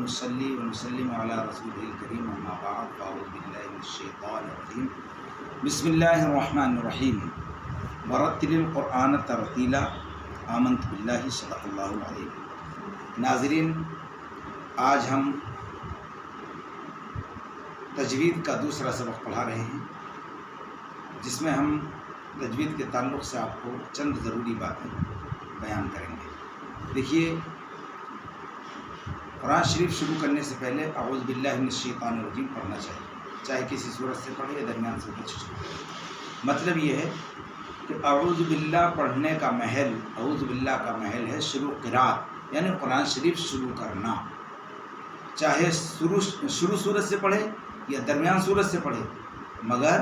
ونصلي ونسلم على رسوله الكريم أما بعد فأعوذ بالله من الشيطان الرجيم بسم الله الرحمن الرحيم ورتل القرآن ترتیلا آمنت باللہ صدق اللہ العظیم۔ ناظرین، آج ہم تجوید کا دوسرا سبق پڑھا رہے ہیں، جس میں ہم تجوید کے تعلق سے آپ کو چند ضروری باتیں بیان کریں گے۔ دیکھیے، قرآن شریف شروع کرنے سے پہلے اعوذ باللہ من الشیطان الرجیم پڑھنا چاہیے، چاہے کسی صورت سے پڑھے یا درمیان صورت سے شروع کرے۔ مطلب یہ ہے کہ اعوذ باللہ پڑھنے کا محل، اعوذ باللہ کا محل ہے شروع قرات، یعنی قرآن شریف شروع کرنا، چاہے شروع صورت سے پڑھے یا درمیان صورت سے پڑھے، مگر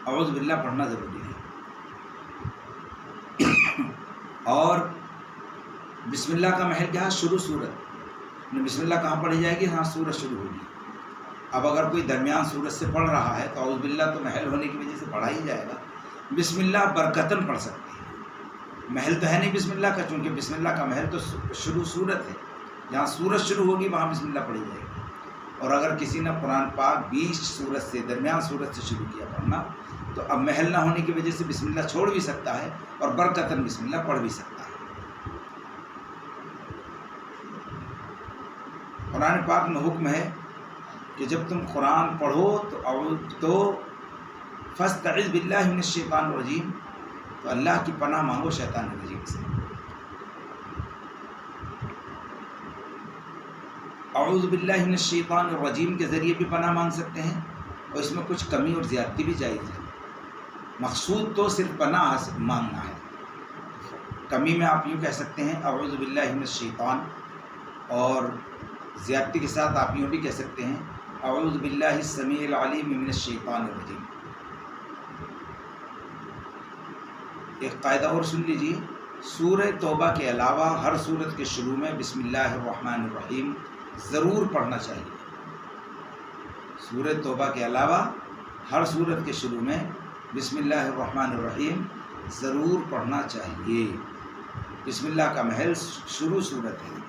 اعوذ باللہ پڑھنا ضروری ہے۔ اور بسم اللہ کا محل کیا ہے؟ شروع صورت۔ بسم اللہ کہاں پڑھی جائے گی؟ ہاں، سورت شروع ہوگی۔ اب اگر کوئی درمیان سورت سے پڑھ رہا ہے تو اعوذ باللہ تو محل ہونے کی وجہ سے پڑھا ہی جائے گا۔ بسم اللہ برکتاً پڑھ سکتے ہیں، محل تو ہے نہیں بسم اللہ کا، چونکہ بسم اللہ کا محل تو شروع صورت ہے، جہاں سورت شروع ہوگی وہاں بسم اللہ پڑھی جائے گی۔ اور اگر کسی نے قرآن پاک 20 سورت سے، درمیان سورت سے شروع کیا پڑھنا، تو اب محل نہ ہونے کی وجہ سے بسم اللہ چھوڑ بھی سکتا ہے اور برکتاً بسم اللہ پڑھ بھی سکتا ہے۔ قرآن پاک میں حکم ہے کہ جب تم قرآن پڑھو تو فاستعذ باللہ من الشیطان الرجیم، تو اللہ کی پناہ مانگو شیطان الرجیم سے۔ اعوذ باللہ من الشیطان الرجیم کے ذریعے بھی پناہ مانگ سکتے ہیں، اور اس میں کچھ کمی اور زیادتی بھی جائز ہے۔ مقصود تو صرف پناہ مانگنا ہے، کمی میں آپ یوں کہہ سکتے ہیں اعوذ باللہ من الشیطان، اور زیادتی کے ساتھ آپ یوں بھی کہہ سکتے ہیں اعوذ باللہ السمیع العلیم من الشیطان الرجیم۔ ایک قاعدہ اور سن لیجیے، سورہ توبہ کے علاوہ ہر سورت کے شروع میں بسم اللہ الرحمن الرحیم ضرور پڑھنا چاہیے۔ سورہ توبہ کے علاوہ ہر سورت کے شروع میں بسم اللہ الرحمن الرحیم ضرور پڑھنا چاہیے۔ بسم اللہ کا محل شروع سورت ہے۔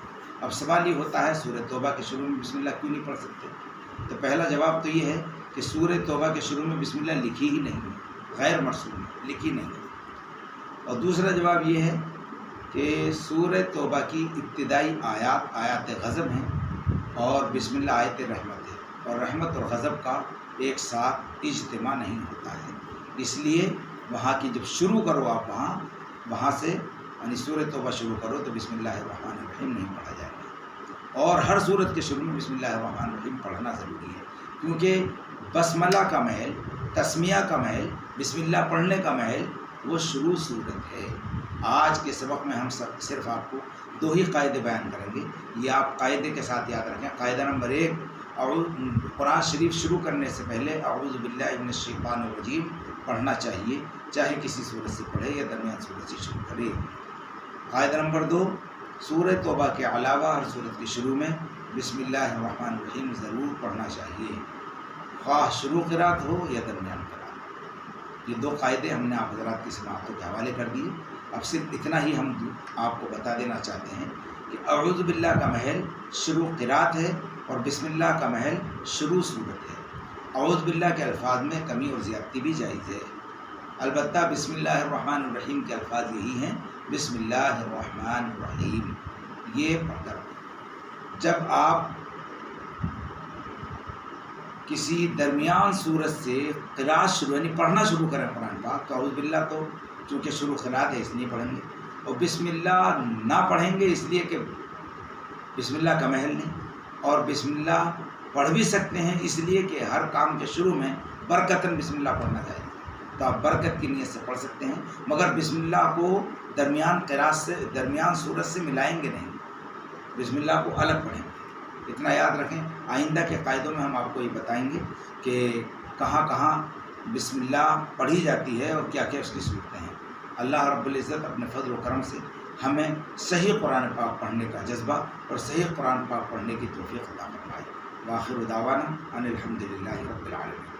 اب سوال یہ ہوتا ہے سورہ توبہ کے شروع میں بسم اللہ کیوں نہیں پڑھ سکتے؟ تو پہلا جواب تو یہ ہے کہ سورہ توبہ کے شروع میں بسم اللہ لکھی ہی نہیں ہے، غیر مرسوم ہے، لکھی نہیں ہے۔ اور دوسرا جواب یہ ہے کہ سورہ توبہ کی ابتدائی آیات غضب ہیں، اور بسم اللہ آیت رحمت ہے، اور رحمت اور غضب کا ایک ساتھ اجتماع نہیں ہوتا ہے، اس لیے وہاں کی جب شروع کرو آپ وہاں سے، یعنی سورہ توبہ شروع کرو تو بسم اللہ الرحمن الرحیم نہیں پڑھا جائے گا۔ اور ہر سورت کے شروع میں بسم اللہ الرحمن الرحیم پڑھنا ضروری ہے، کیونکہ بسملہ کا محل، تسمیہ کا محل، بسم اللہ پڑھنے کا محل وہ شروع صورت ہے۔ آج کے سبق میں ہم صرف آپ کو 2 ہی قاعدے بیان کریں گے، یہ آپ قاعدے کے ساتھ یاد رکھیں۔ قاعدہ نمبر 1، قرآن شریف شروع کرنے سے پہلے اعوذ باللہ من الشیطان الرجیم پڑھنا چاہیے، چاہے کسی صورت سے پڑھے یا درمیان صورت سے شروع کرے۔ قاعدہ نمبر 2، سورہ توبہ کے علاوہ ہر صورت کے شروع میں بسم اللہ الرحمن الرحیم ضرور پڑھنا چاہیے، خواہ شروع قرات ہو یا درمیان قرات۔ یہ 2 قاعدے ہم نے آپ حضرات کی سماعتوں کے حوالے کر دیے۔ اب صرف اتنا ہی ہم آپ کو بتا دینا چاہتے ہیں کہ اعوذ باللہ کا محل شروع قرات ہے، اور بسم اللہ کا محل شروع صورت ہے۔ اعوذ باللہ کے الفاظ میں کمی اور زیادتی بھی جائز ہے، البتہ بسم اللہ الرحمن الرحیم کے الفاظ یہی ہیں، بسم اللہ الرحمن الرحیم، یہ پڑھ کر جب آپ کسی درمیان صورت سے قرات شروع، یعنی پڑھنا شروع کریں قرآن پاک، تو اعوذ باللہ تو چونکہ شروع قرات ہے اس لیے پڑھیں گے، اور بسم اللہ نہ پڑھیں گے اس لیے کہ بسم اللہ کا محل نہیں، اور بسم اللہ پڑھ بھی سکتے ہیں اس لیے کہ ہر کام کے شروع میں برکتاً بسم اللہ پڑھنا چاہیے، تو آپ برکت کی نیت سے پڑھ سکتے ہیں، مگر بسم اللہ کو درمیان قرات سے، درمیان صورت سے ملائیں گے نہیں، بسم اللہ کو الگ پڑھیں گے۔ اتنا یاد رکھیں، آئندہ کے قاعدوں میں ہم آپ کو یہ بتائیں گے کہ کہاں کہاں بسم اللہ پڑھی جاتی ہے اور کیا کیا اس کی صورتیں ہیں۔ اللہ رب العزت اپنے فضل و کرم سے ہمیں صحیح قرآن پاک پڑھنے کا جذبہ اور صحیح قرآن پاک پڑھنے کی توفیق عطا فرمائے۔ وآخر دعوانا ان الحمد للہ رب العالمین۔